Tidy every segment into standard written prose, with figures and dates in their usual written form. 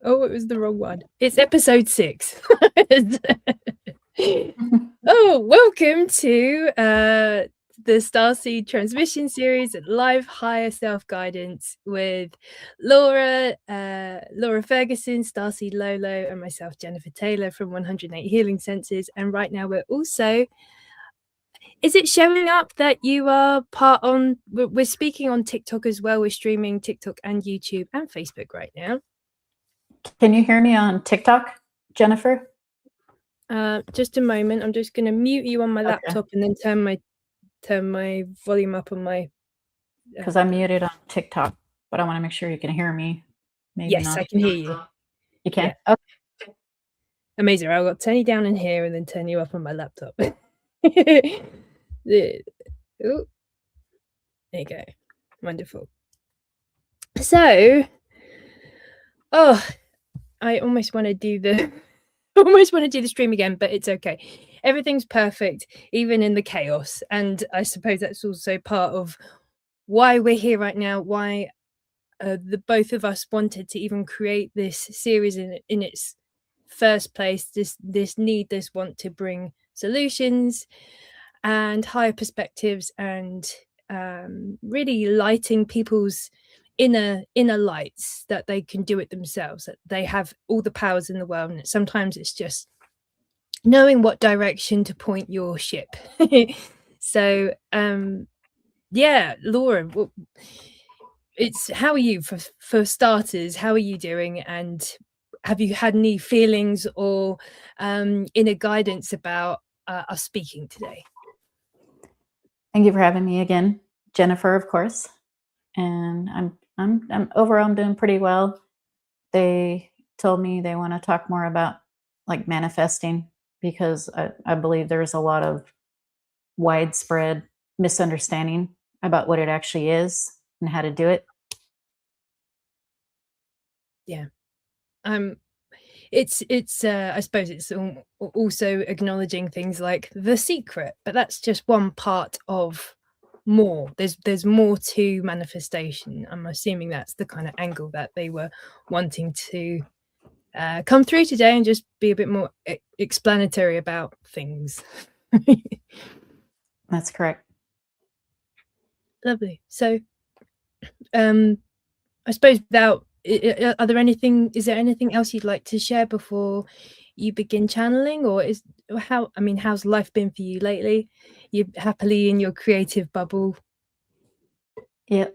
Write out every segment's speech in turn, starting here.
Oh, it was the wrong one. It's episode 6. Oh, welcome to the Starseed transmission series at Live Higher Self-Guidance with Laura Ferguson, Starseed Lø Lø, and myself, Jennifer Taylor from 108 Healing Senses. And right now we're also... Is it showing up that you are part on... We're speaking on TikTok as well. We're streaming TikTok and YouTube and Facebook right now. Can you hear me on TikTok, Jennifer? Just a moment. I'm just going to mute you on my laptop and then turn my volume up on my... Because I'm muted on TikTok, but I want to make sure you can hear me. Maybe yes, not. I can hear you. You can? Yeah. Okay. Amazing. I'll got turn you down in here and then turn you up on my laptop. Ooh. There you go. Wonderful. So, I almost want to do the stream again, but it's okay. Everything's perfect, even in the chaos. And I suppose that's also part of why we're here right now, why the both of us wanted to even create this series in its first place, this want to bring solutions and higher perspectives and really lighting people's inner lights, that they can do it themselves, that they have all the powers in the world, and sometimes it's just knowing what direction to point your ship. So yeah, Laura, how are you for starters? How are you doing, and have you had any feelings or inner guidance about us speaking today? Thank you for having me again, Jennifer, of course. And I'm overall, I'm doing pretty well. They told me they want to talk more about like manifesting, because I believe there's a lot of widespread misunderstanding about what it actually is and how to do it. Yeah. It's I suppose it's also acknowledging things like The Secret, but that's just one part of more. There's more to manifestation. I'm assuming that's the kind of angle that they were wanting to come through today, and just be a bit more explanatory about things. That's correct. Lovely. So I suppose without... is there anything else you'd like to share before you begin channeling, or how's life been for you lately? You're happily in your creative bubble? Yeah,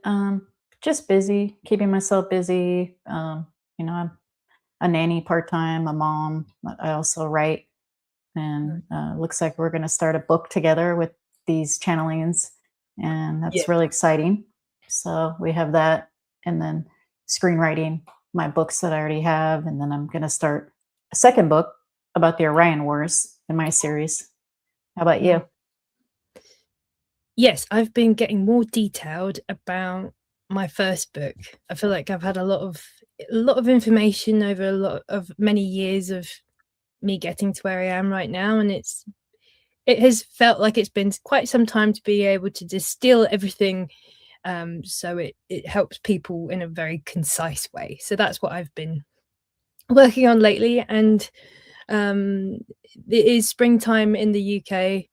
just busy, keeping myself busy. I'm a nanny part-time, a mom. I also write, and looks like we're going to start a book together with these channelings, and that's really exciting. So we have that, and then screenwriting my books that I already have, and then I'm going to start a second book about the Orion Wars in my series. How about you? Yes, I've been getting more detailed about my first book. I feel like I've had a lot of information over many years of me getting to where I am right now, and it has felt like it's been quite some time to be able to distill everything, so it helps people in a very concise way. So that's what I've been working on lately, and it is springtime in the UK,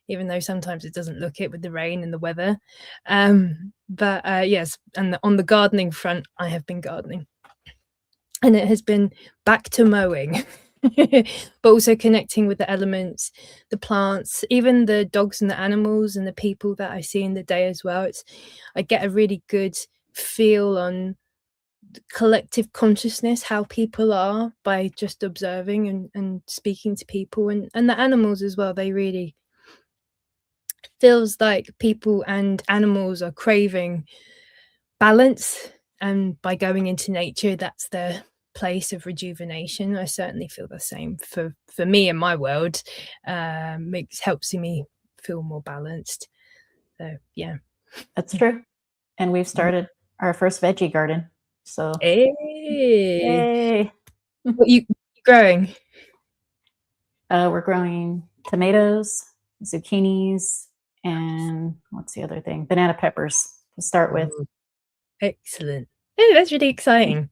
even though sometimes it doesn't look it with the rain and the weather. But yes, and on the gardening front, I have been gardening, and it has been back to mowing. But also connecting with the elements, the plants, even the dogs and the animals and the people that I see in the day as well. I get a really good feel on collective consciousness, how people are, by just observing and speaking to people, and the animals as well. They really feels like people and animals are craving balance, and by going into nature, that's their place of rejuvenation. I certainly feel the same for me in my world. Helps me feel more balanced. So yeah, that's true. And we've started our first veggie garden. So hey. What you growing? We're growing tomatoes, zucchinis, and what's the other thing? Banana peppers to start with. Excellent. Oh, that's really exciting.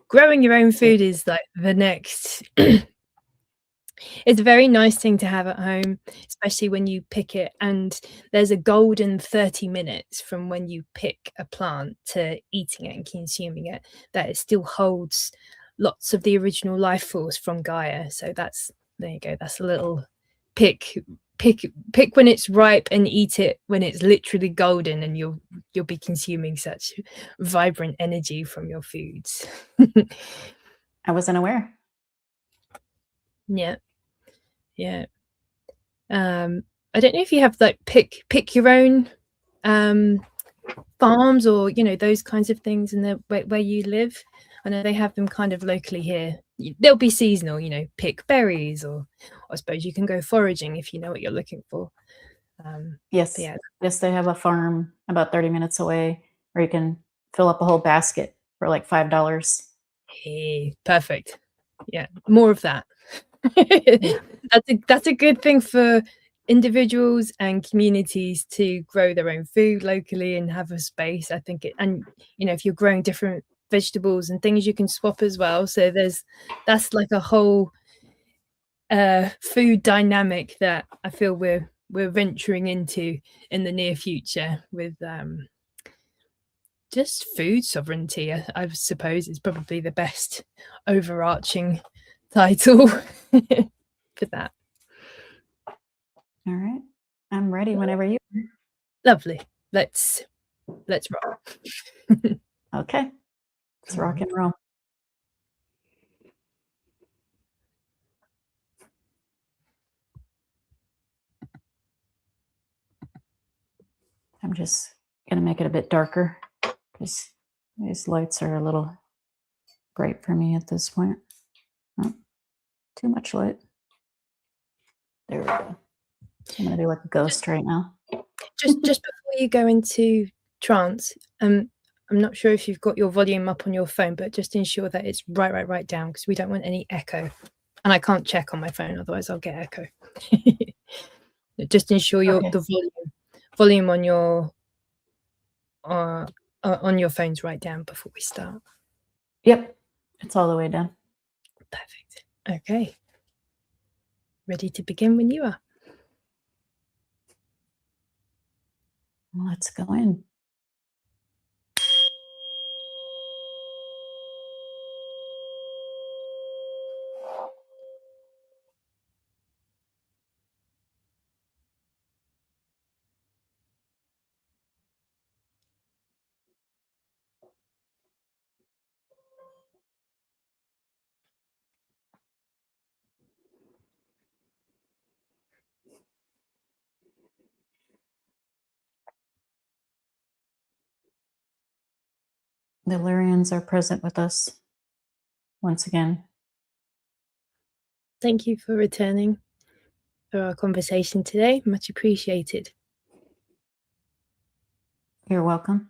growing your own food is like the next. It's a very nice thing to have at home, especially when you pick it, and there's a golden 30 minutes from when you pick a plant to eating it and consuming it, that it still holds lots of the original life force from Gaia. So that's, there you go, that's a little pick when it's ripe and eat it when it's literally golden, and you'll be consuming such vibrant energy from your foods. I wasn't aware. Yeah. Yeah. I don't know if you have like pick your own farms, or those kinds of things in the where you live. I know they have them kind of locally here. They'll be seasonal, pick berries, or I suppose you can go foraging if you know what you're looking for. Yes. Yeah. Yes, they have a farm about 30 minutes away where you can fill up a whole basket for like $5. Hey, perfect. Yeah, more of that. That's a good thing for individuals and communities to grow their own food locally and have a space. I think and if you're growing different vegetables and things, you can swap as well. So that's like a whole food dynamic that I feel we're venturing into in the near future with just food sovereignty. I suppose is probably the best overarching title for that. All right. I'm ready whenever you are. Lovely. Let's rock. Okay. Let's rock and roll. I'm just going to make it a bit darker because these lights are a little bright for me at this point. Oh, too much light. There we go. I'm going to be like a ghost right now. Just before you go into trance, I'm not sure if you've got your volume up on your phone, but just ensure that it's right down, because we don't want any echo. And I can't check on my phone, otherwise I'll get echo. Just ensure the volume on your phone's right down before we start. Yep, it's all the way down. Perfect. Okay. Ready to begin when you are. Let's go in. The Lyrians are present with us once again. Thank you for returning for our conversation today. Much appreciated. You're welcome.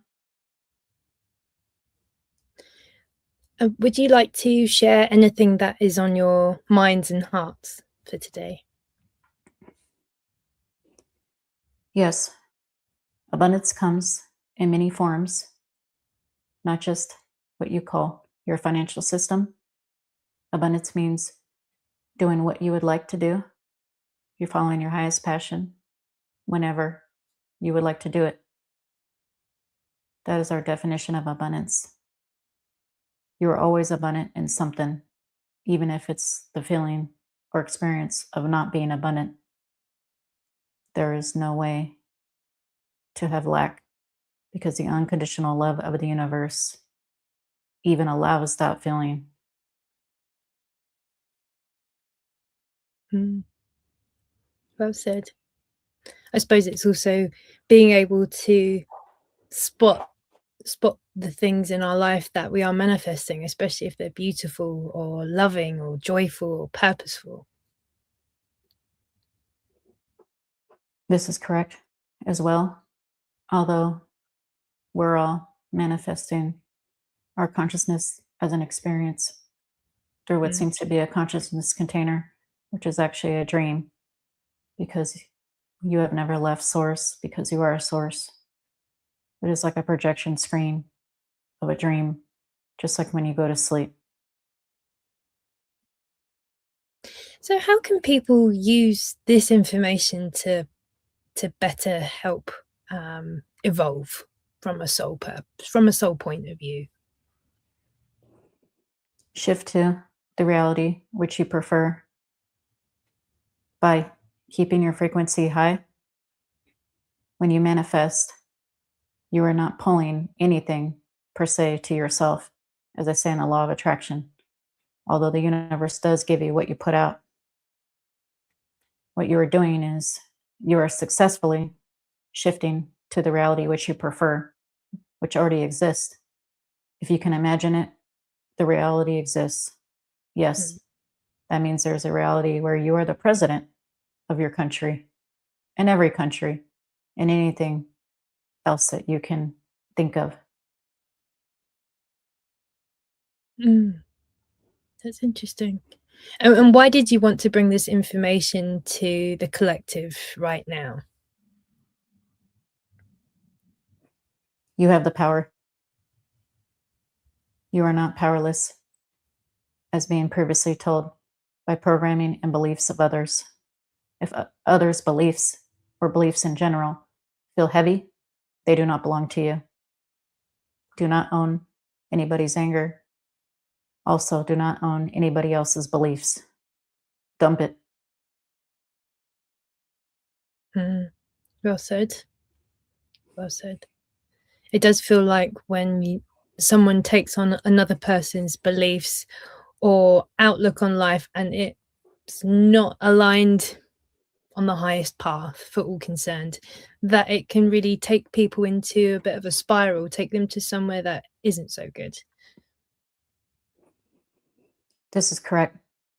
Would you like to share anything that is on your minds and hearts for today? Yes, abundance comes in many forms, not just what you call your financial system. Abundance means doing what you would like to do. You're following your highest passion whenever you would like to do it. That is our definition of abundance. You are always abundant in something, even if it's the feeling or experience of not being abundant. There is no way to have lack, because the unconditional love of the universe even allows that feeling. Well said. I suppose it's also being able to spot the things in our life that we are manifesting, especially if they're beautiful or loving or joyful or purposeful. This is correct as well. Although we're all manifesting our consciousness as an experience through what seems to be a consciousness container, which is actually a dream, because you have never left source, because you are a source. It is like a projection screen of a dream, just like when you go to sleep. So how can people use this information to better help evolve from a soul point of view? Shift to the reality which you prefer by keeping your frequency high. When you manifest, you are not pulling anything per se to yourself, as I say in the law of attraction. Although the universe does give you what you put out, what you are doing is you are successfully shifting to the reality which you prefer, which already exists. If you can imagine it, the reality exists. Yes, that means there's a reality where you are the president of your country and every country and anything else that you can think of. That's interesting. And why did you want to bring this information to the collective right now? You have the power. You are not powerless, as being previously told by programming and beliefs of others. If others' beliefs or beliefs in general feel heavy, they do not belong to you. Do not own anybody's anger. Also, do not own anybody else's beliefs. Dump it. Well said. Well said. It does feel like when someone takes on another person's beliefs or outlook on life and it's not aligned on the highest path for all concerned, that it can really take people into a bit of a spiral, take them to somewhere that isn't so good. This is correct.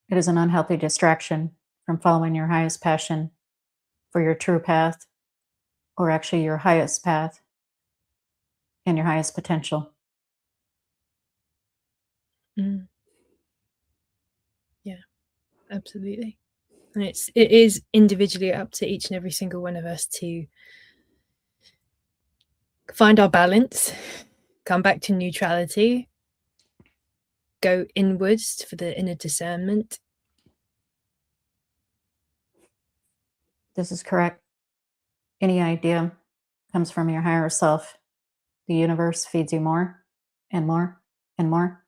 It is an unhealthy distraction from following your highest passion for your true path, or actually your highest path and your highest potential. Yeah, absolutely. And it is individually up to each and every single one of us to find our balance, come back to neutrality, go inwards for the inner discernment. This is correct. Any idea comes from your higher self. The universe feeds you more and more and more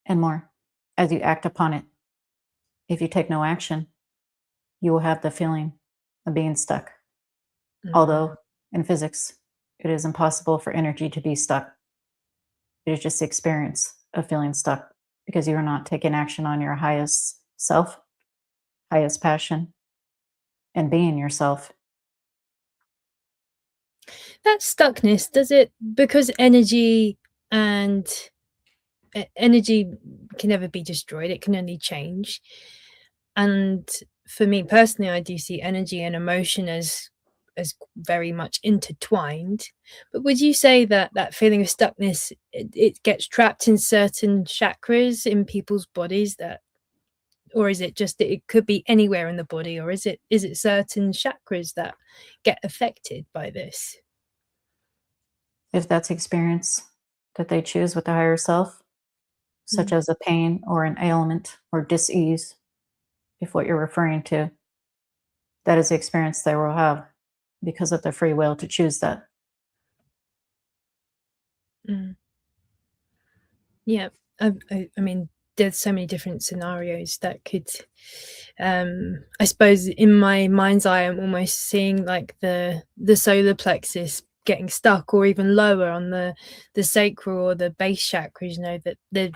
and more as you act upon it. If you take no action, you will have the feeling of being stuck. Although in physics, it is impossible for energy to be stuck. It is just the experience of feeling stuck because you are not taking action on your highest self, highest passion, and being yourself. That stuckness, does it, because energy can never be destroyed, it can only change. And for me personally, I do see energy and emotion as very much intertwined. But would you say that that feeling of stuckness, it gets trapped in certain chakras in people's bodies, that, or is it just that it could be anywhere in the body, or is it certain chakras that get affected by this? If that's the experience that they choose with the higher self, such as a pain or an ailment or dis-ease, if what you're referring to, that is the experience they will have because of their free will to choose that. Yeah, I mean, there's so many different scenarios that could, I suppose in my mind's eye, I'm almost seeing like the solar plexus getting stuck, or even lower on the sacral or the base chakras, you know, that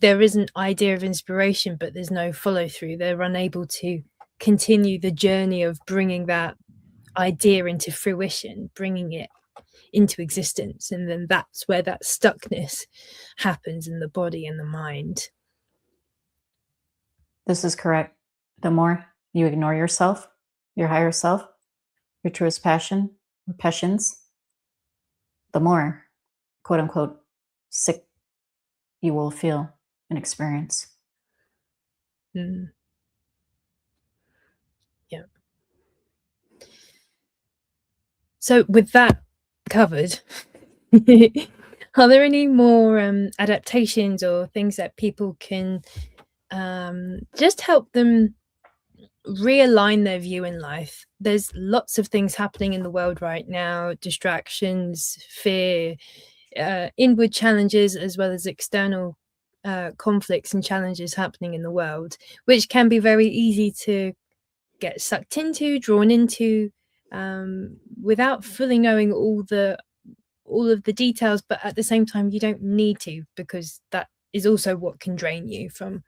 there is an idea of inspiration, but there's no follow through. They're unable to continue the journey of bringing that idea into fruition, bringing it into existence, and then that's where that stuckness happens in the body and the mind. This is correct. The more you ignore yourself, your higher self, your truest passion or passions, the more, quote unquote, sick you will feel and experience. Yeah. So with that covered, are there any more adaptations or things that people can just help them realign their view in life. There's lots of things happening in the world right now, distractions, fear, inward challenges, as well as external conflicts and challenges happening in the world, which can be very easy to get sucked into, drawn into, without fully knowing all of the details. But at the same time, you don't need to, because that is also what can drain you from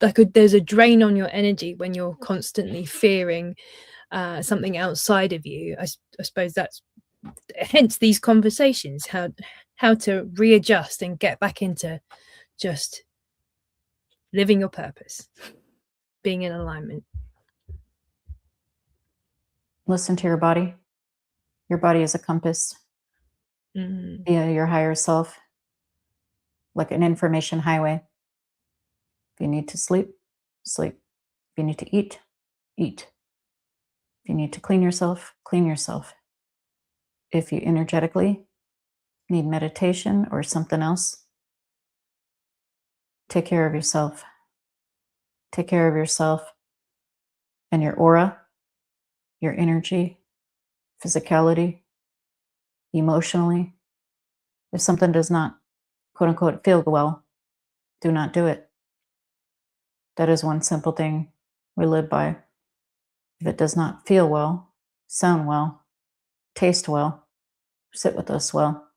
there's a drain on your energy when you're constantly fearing something outside of you. I suppose that's hence these conversations, how to readjust and get back into just living your purpose, being in alignment. Listen to your body. Your body is a compass. Via your higher self, like an information highway. If you need to sleep, sleep. If you need to eat, eat. If you need to clean yourself, clean yourself. If you energetically need meditation or something else, take care of yourself. Take care of yourself and your aura, your energy, physicality, emotionally. If something does not, quote unquote, feel well, do not do it. That is one simple thing we live by. If it does not feel well, sound well, taste well, sit with us well,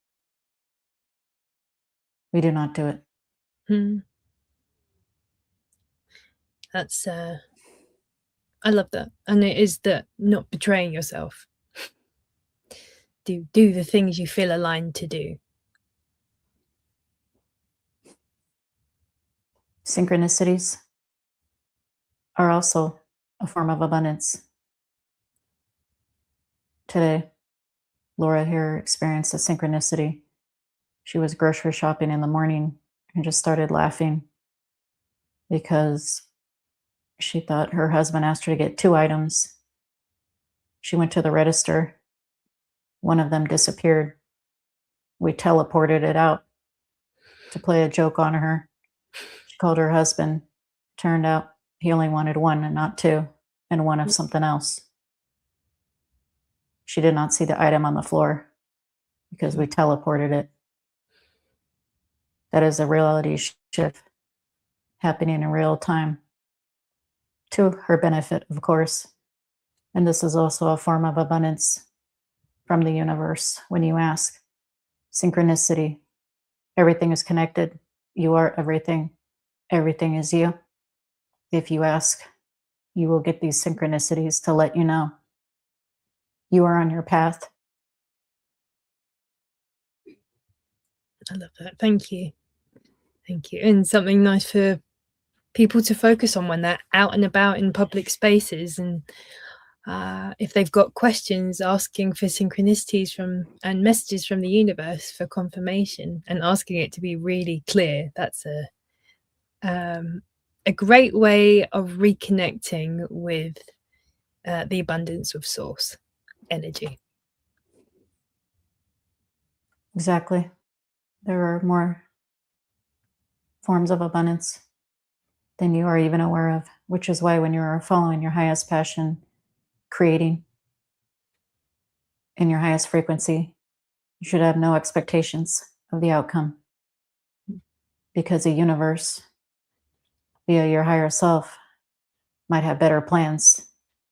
we do not do it. That's I love that. And it is that not betraying yourself. Do the things you feel aligned to do. Synchronicities are also a form of abundance. Today, Laura here experienced a synchronicity. She was grocery shopping in the morning and just started laughing because she thought her husband asked her to get 2 items. She went to the register. One of them disappeared. We teleported it out to play a joke on her. She called her husband. Turned out he only wanted 1 and not 2, and 1 of something else. She did not see the item on the floor because we teleported it. That is a reality shift happening in real time, to her benefit, of course. And this is also a form of abundance from the universe. When you ask, synchronicity, everything is connected. You are everything. Everything is you. If you ask, you will get these synchronicities to let you know you are on your path. I love that. Thank you. Thank you. And something nice for people to focus on when they're out and about in public spaces, and if they've got questions, asking for synchronicities and messages from the universe for confirmation, and asking it to be really clear. That's a great way of reconnecting with the abundance of source energy. Exactly. There are more forms of abundance than you are even aware of, which is why when you are following your highest passion, creating in your highest frequency, you should have no expectations of the outcome, because the universe, via your higher self, might have better plans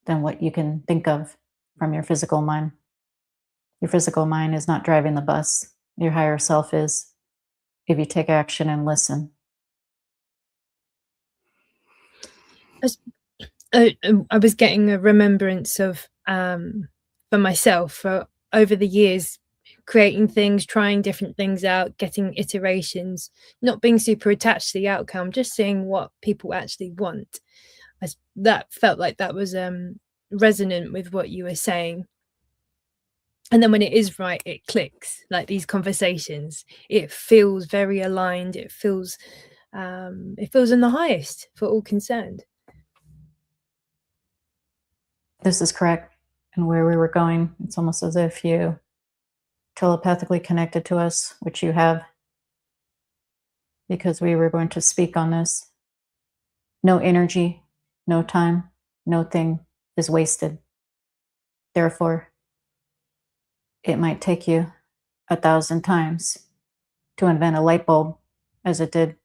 than what you can think of from your physical mind. Your physical mind is not driving the bus. Your higher self is, if you take action and listen. I was getting a remembrance of for myself, for over the years, creating things, trying different things out, getting iterations, not being super attached to the outcome, just seeing what people actually want. That felt like that was resonant with what you were saying. And then when it is right, it clicks. Like these conversations, it feels very aligned. It feels in the highest for all concerned. This is correct. And where we were going, it's almost as if you telepathically connected to us, which you have, because we were going to speak on this. No energy, no time, no thing is wasted. Therefore, it might take you 1,000 times to invent a light bulb, as it did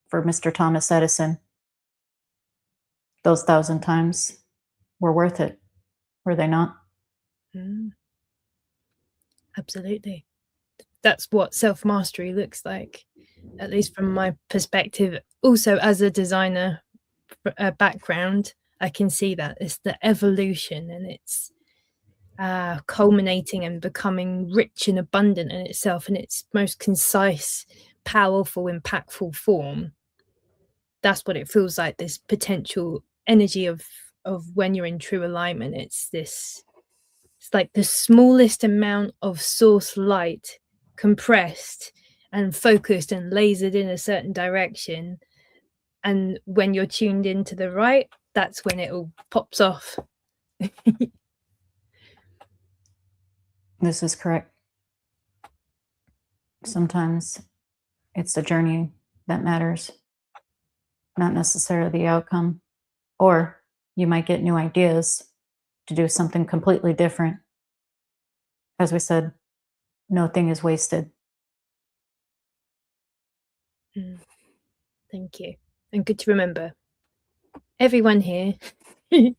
for Mr. Thomas Edison. Those 1,000 times were worth it, were they not? Absolutely. That's what self-mastery looks like, at least from my perspective. Also, as a designer background, I can see that it's the evolution, and it's culminating and becoming rich and abundant in itself in its most concise, powerful, impactful form. That's what it feels like, this potential energy of when you're in true alignment. It's like the smallest amount of source light compressed and focused and lasered in a certain direction, and when you're tuned into the right, that's when it all pops off. This is correct. Sometimes it's the journey that matters, not necessarily the outcome. Or you might get new ideas to do something completely different. As we said, no thing is wasted. Thank you. And good to remember, everyone here and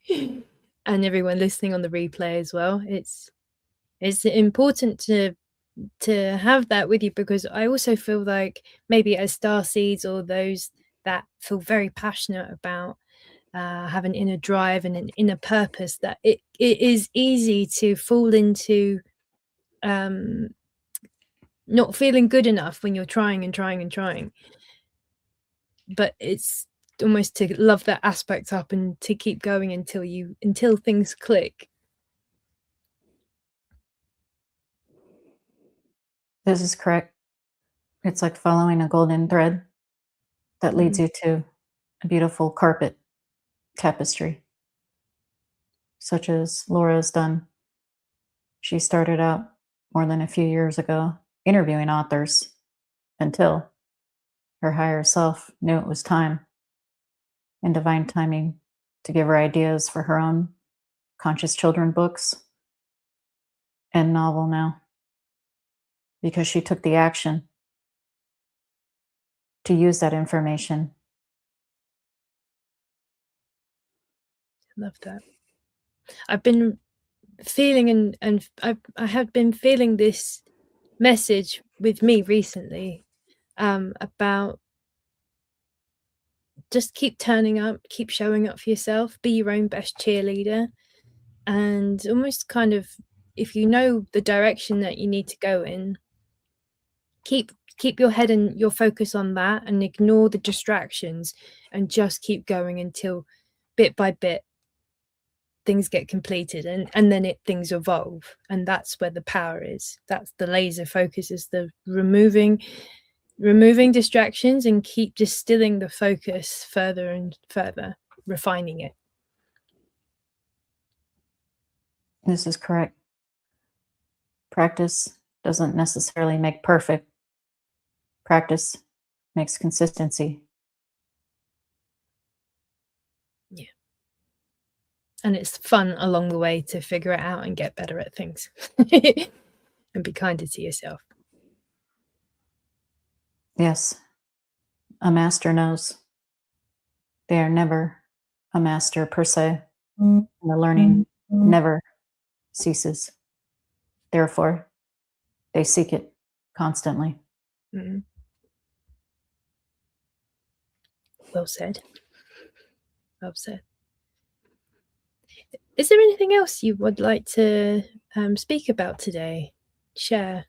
everyone listening on the replay as well, it's important to have that with you, because I also feel like maybe as starseeds, or those that feel very passionate about have an inner drive and an inner purpose, that it is easy to fall into not feeling good enough when you're trying and trying and trying. But it's almost to love that aspect up and to keep going until things click. This is correct. It's like following a golden thread that leads you to a beautiful carpet tapestry, such as Laura has done. She started out more than a few years ago interviewing authors until her higher self knew it was time and divine timing to give her ideas for her own conscious children books and novel now, because she took the action to use that information. Love that. I've been feeling and I have been feeling this message with me recently, about just keep turning up, keep showing up for yourself, be your own best cheerleader, and almost kind of, if you know the direction that you need to go in, keep your head and your focus on that, and ignore the distractions, and just keep going until bit by bit things get completed, and then things evolve. And that's where the power is. That's the laser focus, is the removing distractions and keep distilling the focus further and further, refining it. This is correct. Practice doesn't necessarily make perfect. Practice makes consistency. Yeah. And it's fun along the way to figure it out and get better at things. And be kinder to yourself. Yes. A master knows. They are never a master per se. And the learning never ceases. Therefore, they seek it constantly. Well said. Well said. Is there anything else you would like to speak about today? Share?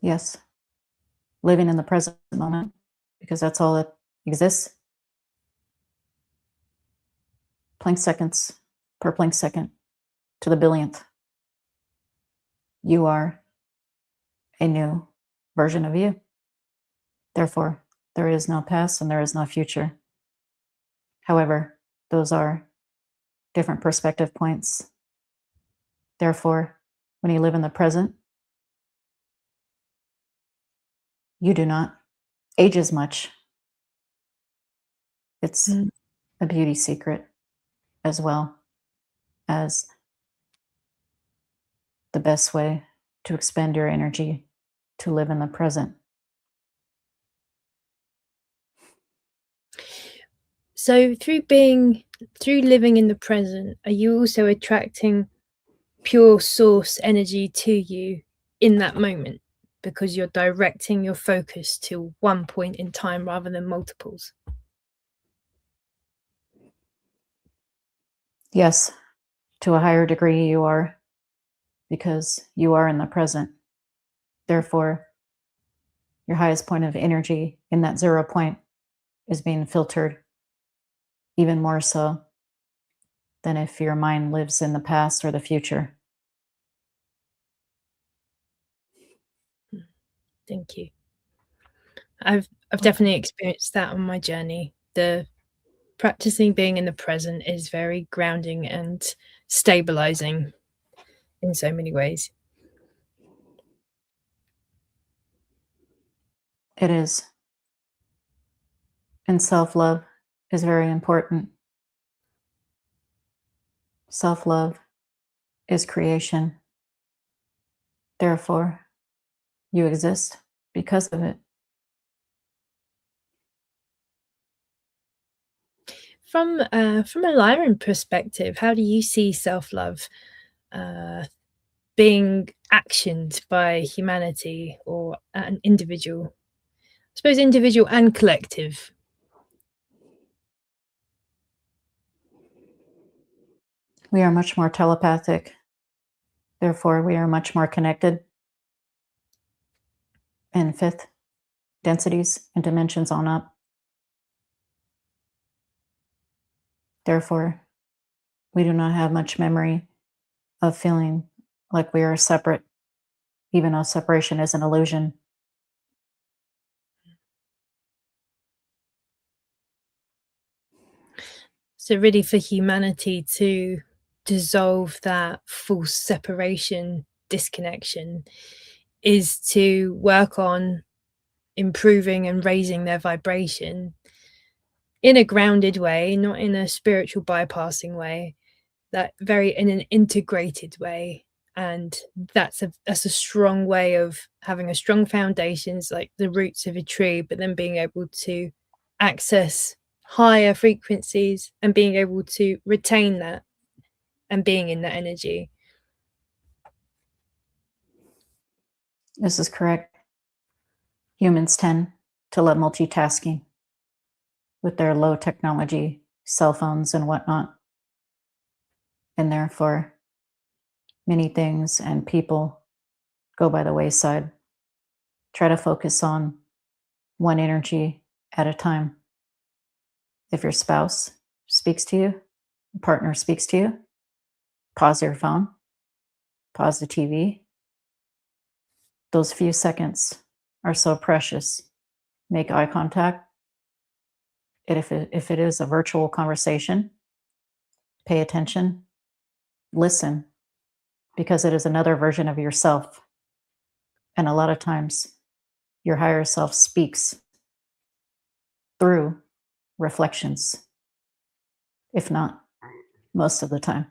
Yes. Living in the present moment, because that's all that exists. Planck seconds per Planck second to the billionth. You are a new version of you. Therefore, there is no past and there is no future. However, those are different perspective points. Therefore, when you live in the present, you do not age as much. It's Mm. a beauty secret as well as the best way to expend your energy to live in the present. So through living in the present, are you also attracting pure source energy to you in that moment because you're directing your focus to one point in time rather than multiples? Yes, to a higher degree, you are, because you are in the present. Therefore, your highest point of energy in that 0 point is being filtered even more so than if your mind lives in the past or the future. Thank you. I've definitely experienced that on my journey. The practicing being in the present is very grounding and stabilizing in so many ways. It is. And self love is very important. Self love is creation. Therefore, you exist because of it. From a Lyran perspective, how do you see self-love being actioned by humanity or an individual? I suppose individual and collective. We are much more telepathic. Therefore, we are much more connected in fifth densities and dimensions on up. Therefore, we do not have much memory of feeling like we are separate, even though separation is an illusion. So really for humanity to dissolve that false separation, disconnection, is to work on improving and raising their vibration in a grounded way, not in a spiritual bypassing way, that very in an integrated way. And that's a strong way of having a strong foundations like the roots of a tree, but then being able to access higher frequencies and being able to retain that and being in that energy. This is correct. Humans tend to love multitasking with their low technology cell phones and whatnot. And therefore, many things and people go by the wayside. Try to focus on one energy at a time. If your spouse speaks to you, partner speaks to you, pause your phone, pause the TV. Those few seconds are so precious. Make eye contact. And if it is a virtual conversation, pay attention, listen, because it is another version of yourself. And a lot of times, your higher self speaks through reflections, if not most of the time.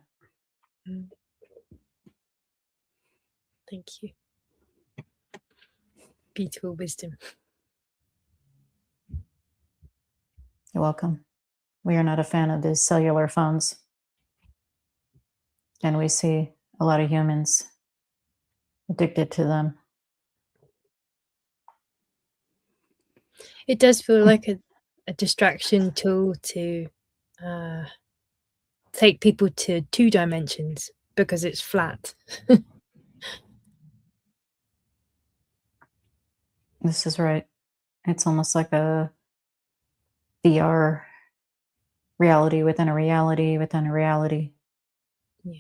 Mm. Thank you. Beautiful wisdom. You're welcome. We are not a fan of these cellular phones. And we see a lot of humans addicted to them. It does feel like a distraction tool to take people to 2 dimensions because it's flat. This is right. It's almost like a VR reality within a reality within a reality. Yeah.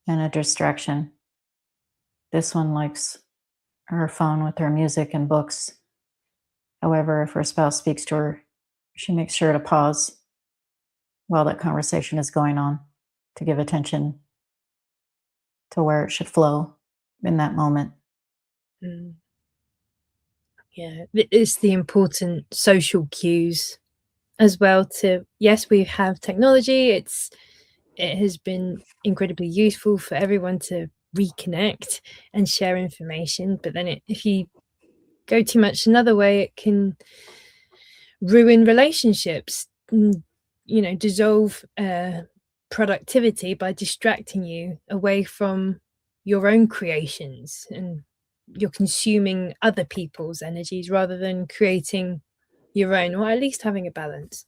And a distraction. This one likes her phone with her music and books. However, if her spouse speaks to her, she makes sure to pause while that conversation is going on to give attention to where it should flow in that moment. Mm. Yeah, it's the important social cues as well to, yes, we have technology. It has been incredibly useful for everyone to reconnect and share information. But then if you go too much another way, it can ruin relationships, dissolve productivity by distracting you away from your own creations, and you're consuming other people's energies rather than creating your own, or at least having a balance.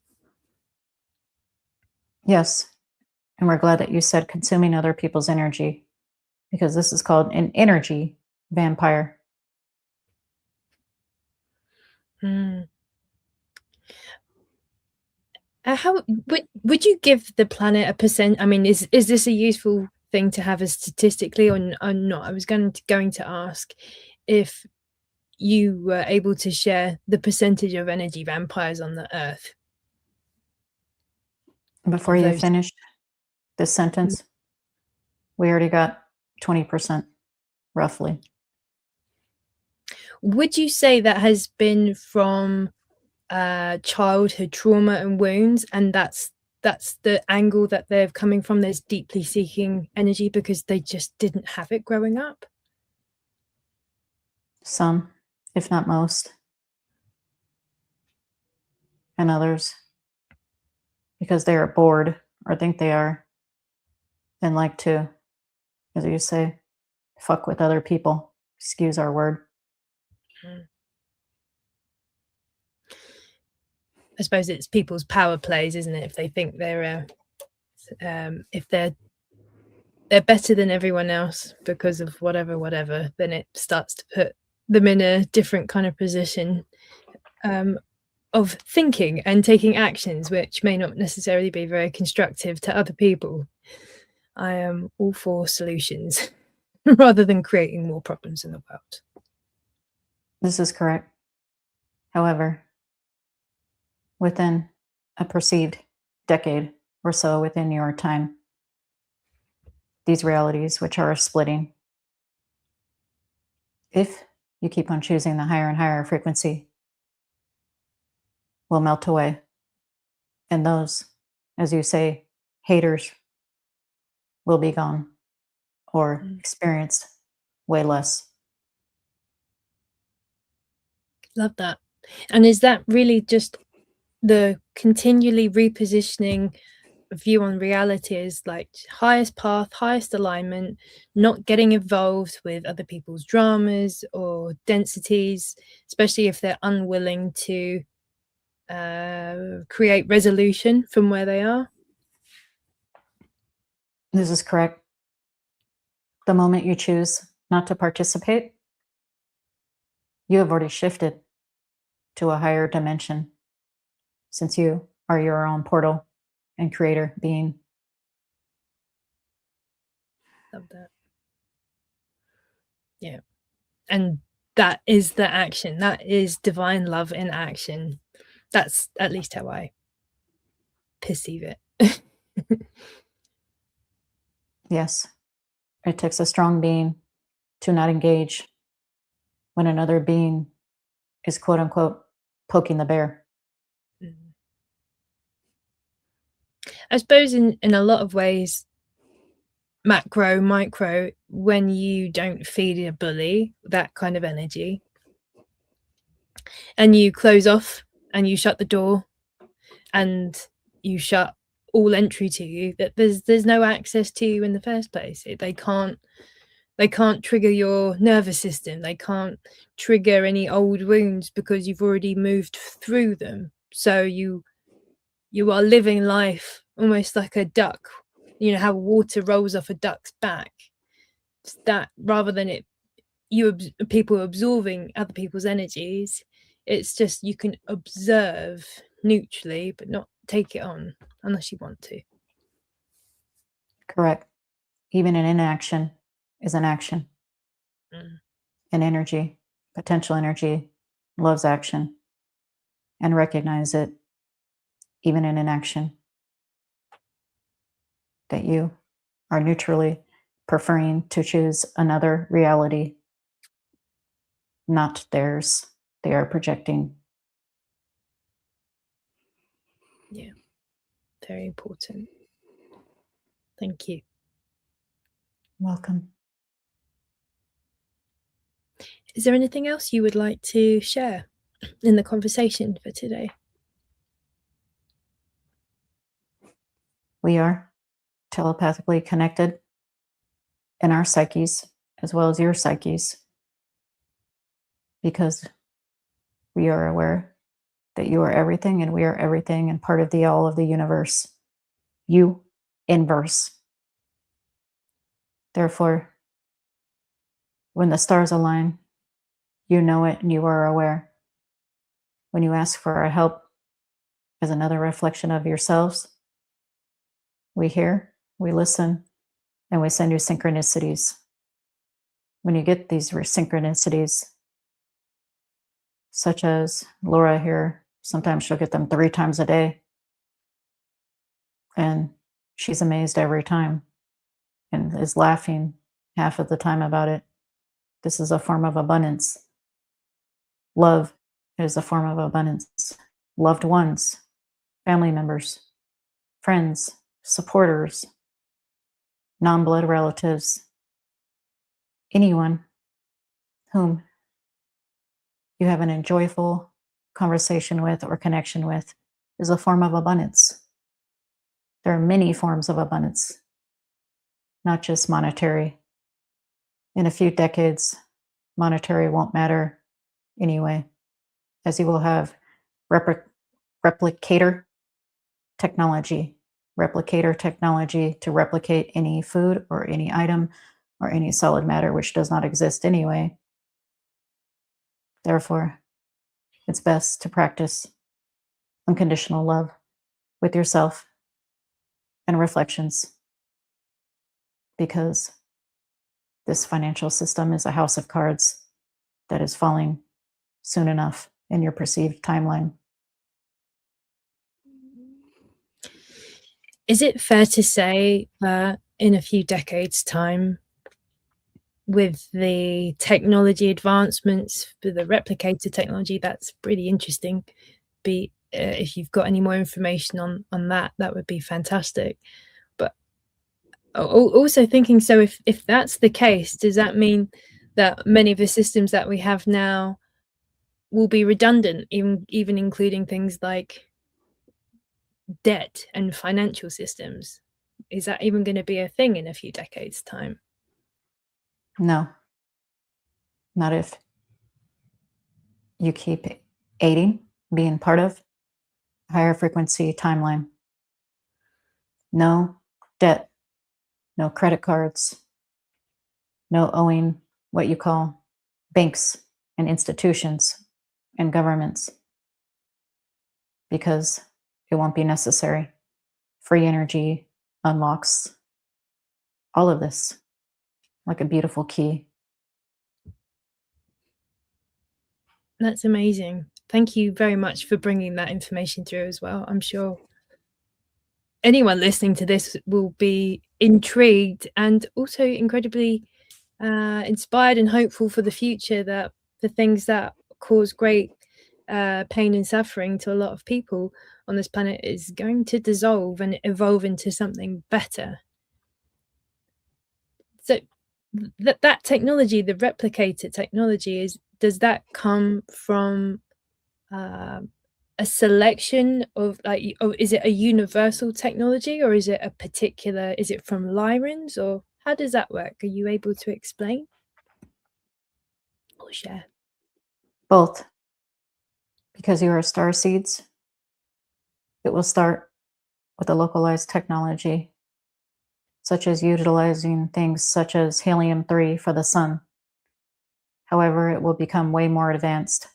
Yes. And we're glad that you said consuming other people's energy, because this is called an energy vampire. How would you give the planet a percent? I mean, is this a useful thing to have as statistically or not? I was going to ask if you were able to share the percentage of energy vampires on the Earth. Before you finished this sentence, we already got 20%, roughly. Would you say that has been from childhood trauma and wounds, and that's the angle that they're coming from? There's deeply seeking energy because they just didn't have it growing up? Some, if not most. And others, because they are bored or think they are, and like to, as you say, fuck with other people. Excuse our word. I suppose it's people's power plays, isn't it? If they think they're if they're better than everyone else because of whatever, then it starts to put them in a different kind of position of thinking and taking actions, which may not necessarily be very constructive to other people. I am all for solutions rather than creating more problems in the world. This is correct. However, within a perceived decade or so within your time, these realities, which are splitting, if you keep on choosing the higher and higher frequency, will melt away. And those, as you say, haters will be gone or experience way less. Love that. And is that really just the continually repositioning view on reality as like highest path, highest alignment, not getting involved with other people's dramas or densities, especially if they're unwilling to create resolution from where they are? This is correct. The moment you choose not to participate, you have already shifted to a higher dimension, since you are your own portal and creator being. Love that. Yeah. And that is the action. That is divine love in action. That's at least how I perceive it. Yes. It takes a strong being to not engage when another being is, quote unquote, poking the bear. I suppose in a lot of ways, macro, micro, when you don't feed a bully that kind of energy and you close off and you shut the door and you shut all entry to you, that there's no access to you in the first place. They can't trigger your nervous system. They can't trigger any old wounds because you've already moved through them. So you are living life almost like a duck. You know how water rolls off a duck's back. It's that rather than people absorbing other people's energies, it's just you can observe neutrally but not take it on unless you want to. Correct. Even an inaction is an action. And energy, potential energy, loves action and recognize it, even in inaction, that you are neutrally preferring to choose another reality, not theirs. They are projecting. Yeah, very important. Thank you. Welcome. Is there anything else you would like to share in the conversation for today? We are telepathically connected in our psyches as well as your psyches, because we are aware that you are everything and we are everything and part of the all of the universe. You inverse. Therefore, when the stars align, you know it and you are aware. When you ask for our help as another reflection of yourselves, we hear, we listen, and we send you synchronicities. When you get these synchronicities, such as Laura here, sometimes she'll get them 3 times a day. And she's amazed every time and is laughing half of the time about it. This is a form of abundance. Love is a form of abundance. Loved ones, family members, friends, supporters, non-blood relatives, anyone whom you have an enjoyable conversation with or connection with is a form of abundance. There are many forms of abundance, not just monetary. In a few decades, monetary won't matter anyway, as you will have replicator technology to replicate any food or any item or any solid matter which does not exist anyway. Therefore, it's best to practice unconditional love with yourself and reflections, because this financial system is a house of cards that is falling soon enough in your perceived timeline. Is it fair to say that in a few decades' time, with the technology advancements, with the replicator technology, that's pretty interesting. If you've got any more information on that, that would be fantastic. But also thinking, so if that's the case, does that mean that many of the systems that we have now will be redundant, even including things like debt and financial systems? Is that even going to be a thing in a few decades' time? No, not if you keep aiding, being part of a higher frequency timeline. No debt, no credit cards, no owing what you call banks and institutions and governments, because it won't be necessary. Free energy unlocks all of this like a beautiful key. That's amazing. Thank you very much for bringing that information through as well. I'm sure anyone listening to this will be intrigued and also incredibly inspired and hopeful for the future, that the things that cause great pain and suffering to a lot of people on this planet is going to dissolve and evolve into something better. So that technology, the replicator technology, does that come from a selection of, like, is it a universal technology, or is it from Lyrans, or how does that work? Are you able to explain or share? Both. Because you are star seeds, it will start with a localized technology, such as utilizing things such as helium-3 for the sun. However, it will become way more advanced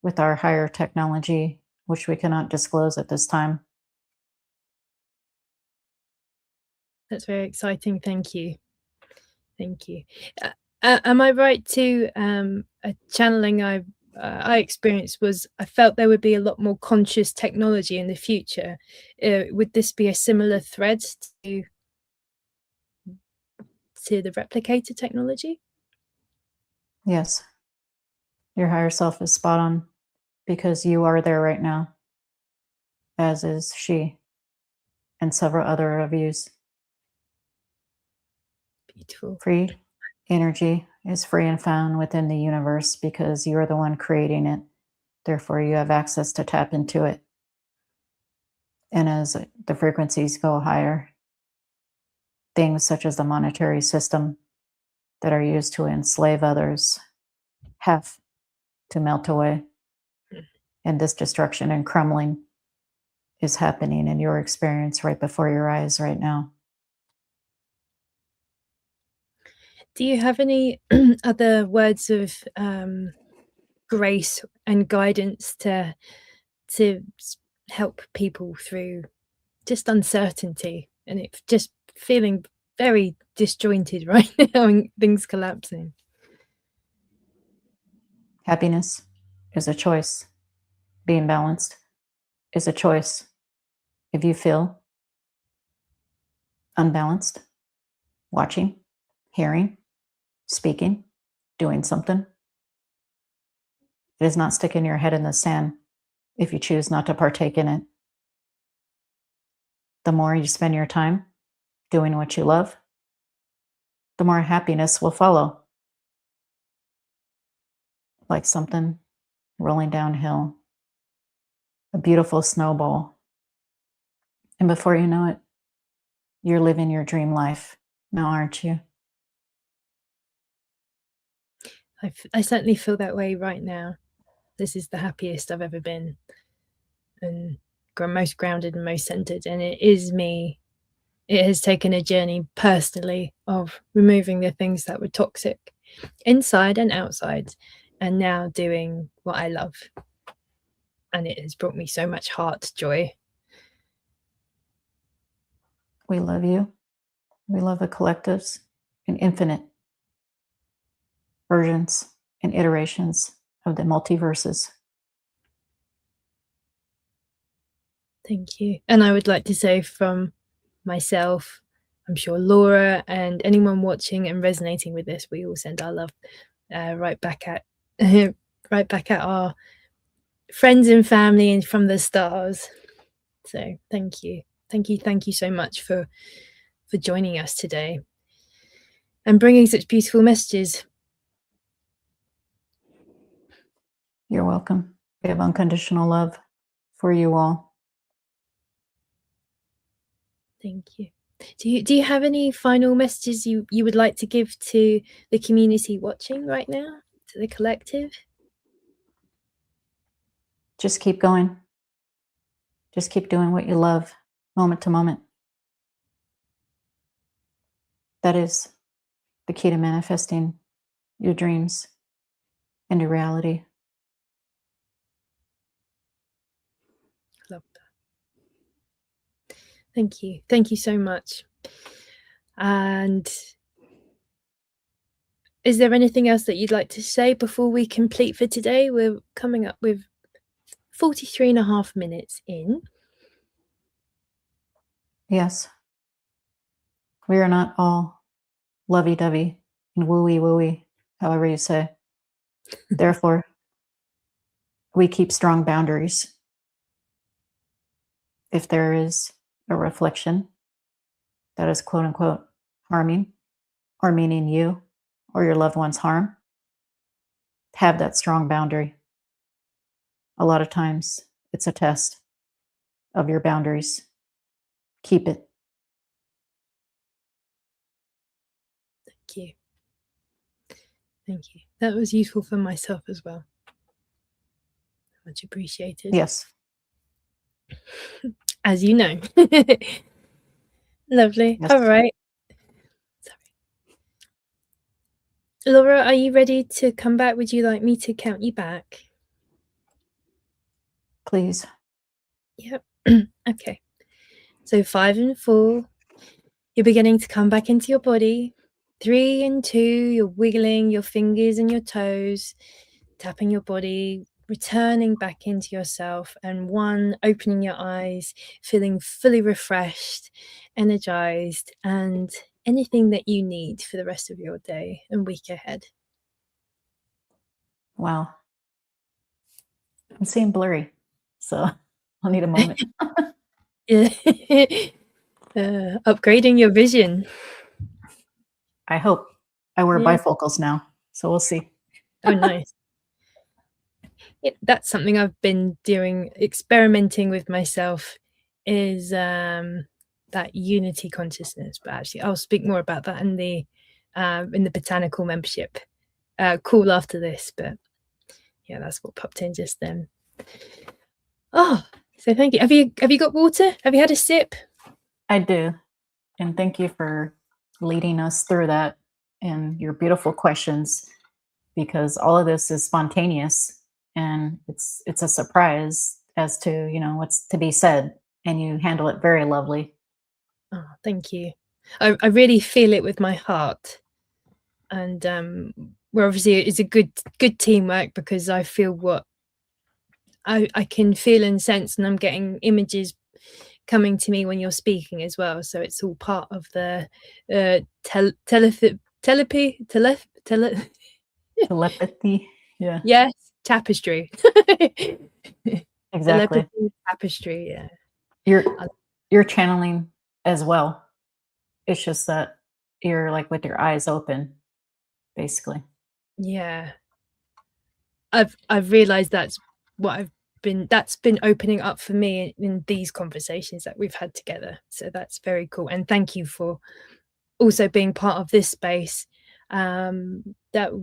with our higher technology, which we cannot disclose at this time. That's very exciting. Thank you. Thank you. Am I right to a channeling I experienced was, I felt there would be a lot more conscious technology in the future. Would this be a similar thread to the replicator technology? Yes. Your higher self is spot on, because you are there right now. as is she and several other of yous. Beautiful. Free energy is free and found within the universe because you are the one creating it. Therefore, you have access to tap into it. And as the frequencies go higher, things such as the monetary system that are used to enslave others have to melt away. And this destruction and crumbling is happening in your experience right before your eyes right now. Do you have any other words of grace and guidance to help people through just uncertainty and it just feeling very disjointed right now and things collapsing? Happiness is a choice. Being balanced is a choice. If you feel unbalanced, watching, hearing, speaking, doing something, it is not sticking your head in the sand if you choose not to partake in it. The more you spend your time doing what you love, the more happiness will follow. Like something rolling downhill, a beautiful snowball. And before you know it, you're living your dream life now, aren't you? I certainly feel that way right now. This is the happiest I've ever been and most grounded and most centered. And it is me. It has taken a journey personally of removing the things that were toxic inside and outside, and now doing what I love. And it has brought me so much heart joy. We love you. We love the collectives and infinite versions and iterations of the multiverses. Thank you. And I would like to say from myself, I'm sure Laura and anyone watching and resonating with this, we all send our love right back at right back at our friends and family and from the stars. So thank you so much for joining us today and bringing such beautiful messages. You're welcome. We have unconditional love for you all. Thank you. Do you have any final messages you would like to give to the community watching right now, to the collective? Just keep going. Just keep doing what you love, moment to moment. That is the key to manifesting your dreams into reality. Love that. Thank you. Thank you so much. And is there anything else that you'd like to say before we complete for today? We're coming up with 43.5 minutes in. Yes. We are not all lovey-dovey and wooey-wooey, however you say. Therefore, we keep strong boundaries. If there is a reflection that is quote-unquote harming or meaning you or your loved one's harm, have that strong boundary. A lot of times, it's a test of your boundaries. Keep it. Thank you. Thank you. That was useful for myself as well. Much appreciated. Yes. As you know. Lovely. Yes. All right. Sorry. Laura, are you ready to come back? Would you like me to count you back? Please. Yep. Okay. So 5 and 4, you're beginning to come back into your body. 3 and 2, you're wiggling your fingers and your toes, tapping your body, returning back into yourself. And 1, opening your eyes, feeling fully refreshed, energized, and anything that you need for the rest of your day and week ahead. Wow. I'm seeing blurry. So I'll need a moment. Yeah. Upgrading your vision. I hope. I wear Yeah. bifocals now, so we'll see. Oh, nice. That's something I've been doing, experimenting with myself, is that unity consciousness. But actually, I'll speak more about that in the botanical membership call after this. But yeah, that's what popped in just then. Oh, so thank you. Have you got water? Have you had a sip? I do, and thank you for leading us through that and your beautiful questions, because all of this is spontaneous and it's a surprise as to, you know, what's to be said, and you handle it very lovely. Oh, thank you. I really feel it with my heart, and we're obviously, it's a good teamwork, because I feel what I can feel and sense, and I'm getting images coming to me when you're speaking as well. So it's all part of the telepathy. Telepathy. Yeah, Yes, tapestry. exactly. Telepathy, tapestry. Yeah. You're channeling as well. It's just that you're like with your eyes open, basically. Yeah. I've realized that's been opening up for me in these conversations that we've had together. So that's very cool. And thank you for also being part of this space, that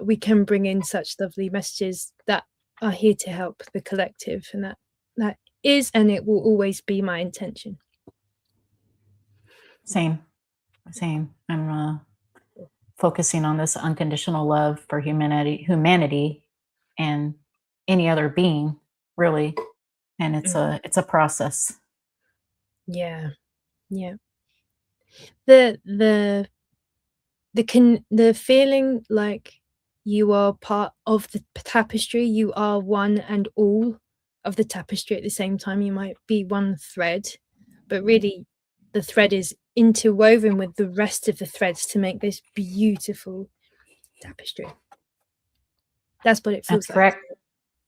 we can bring in such lovely messages that are here to help the collective, and that is, and it will always be, my intention. Same. I'm focusing on this unconditional love for humanity, and any other being, really. And it's a process. Yeah. The feeling like you are part of the tapestry, you are one and all of the tapestry at the same time. You might be one thread, but really the thread is interwoven with the rest of the threads to make this beautiful tapestry. That's what it feels That's like. correct.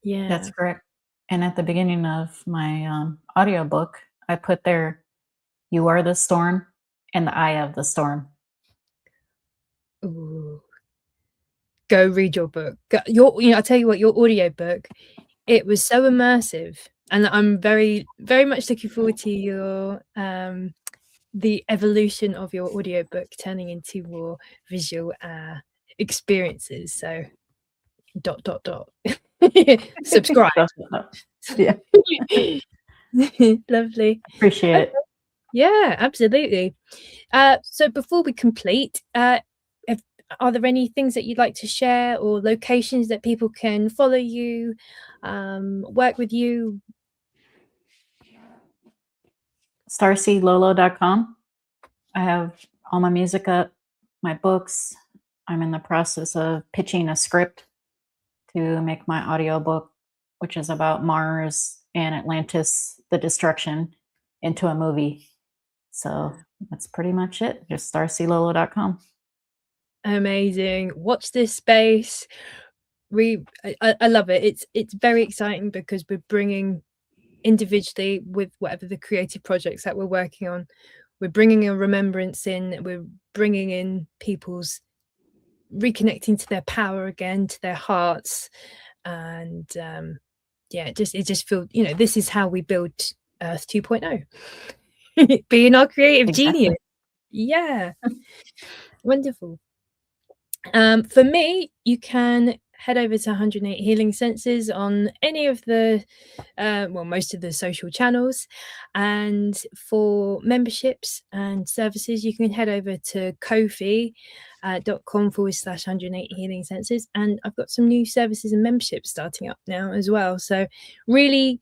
Yeah. That's correct. And at the beginning of my audiobook, I put there, you are the storm and the eye of the storm. Ooh. Go read your book. I'll tell you what, your audiobook, it was so immersive, and I'm very, very much looking forward to your the evolution of your audiobook turning into more visual experiences. So ... subscribe. Yeah. Lovely. Appreciate it. Yeah, absolutely. So before we complete, are there any things that you'd like to share, or locations that people can follow you, work with you? StarseedLolo.com. I have all my music up, my books. I'm in the process of pitching a script to make my audiobook, which is about Mars and Atlantis, the destruction, into a movie. So that's pretty much it. Just starseedlolo.com. Amazing. Watch this space. I love it. It's very exciting, because we're bringing, individually, with whatever the creative projects that we're working on, we're bringing a remembrance in, we're bringing in people's reconnecting to their power again, to their hearts. And yeah, it just feels, this is how we build Earth 2.0. Being our creative genius. Yeah. Wonderful. For me, you can head over to 108 Healing Senses on any of the most of the social channels. And for memberships and services, you can head over to kofi.com/108 Healing Senses. And I've got some new services and memberships starting up now as well. So really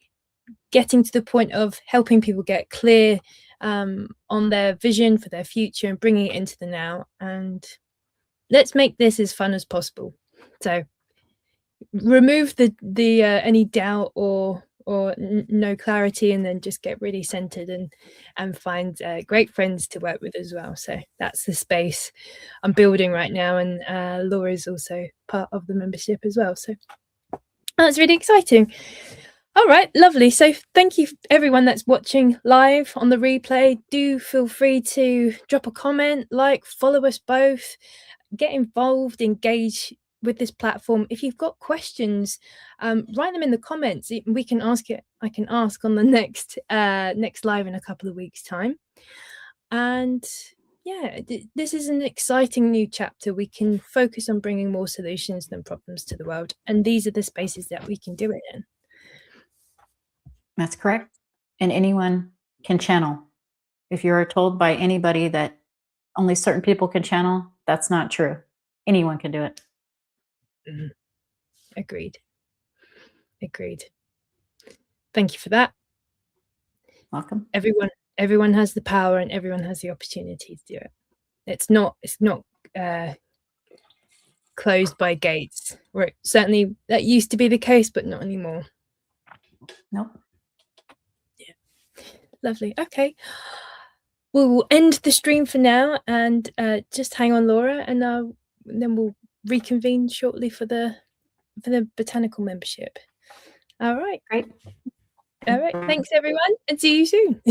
getting to the point of helping people get clear on their vision for their future, and bringing it into the now. And let's make this as fun as possible. So remove the any doubt or no clarity, and then just get really centered and find great friends to work with as well. So that's the space I'm building right now, and Laura's also part of the membership as well. So that's really exciting. All right, lovely. So thank you everyone that's watching live on the replay. Do feel free to drop a comment, like, follow us both, get involved, engage with this platform. If you've got questions, write them in the comments. We can ask it. I can ask on the next live in a couple of weeks' time. And yeah, this is an exciting new chapter. We can focus on bringing more solutions than problems to the world, and these are the spaces that we can do it in. That's correct. And anyone can channel. If you're told by anybody that only certain people can channel, that's not true. Anyone can do it. Mhm. Agreed. Thank you for that. Welcome. Everyone has the power and everyone has the opportunity to do it. It's not closed by gates. Certainly that used to be the case, but not anymore. Nope. Yeah. Lovely. Okay. We will end the stream for now, and just hang on, Laura, and then we'll reconvene shortly for the botanical membership. All right. Great. All right. Thanks, everyone, and see you soon.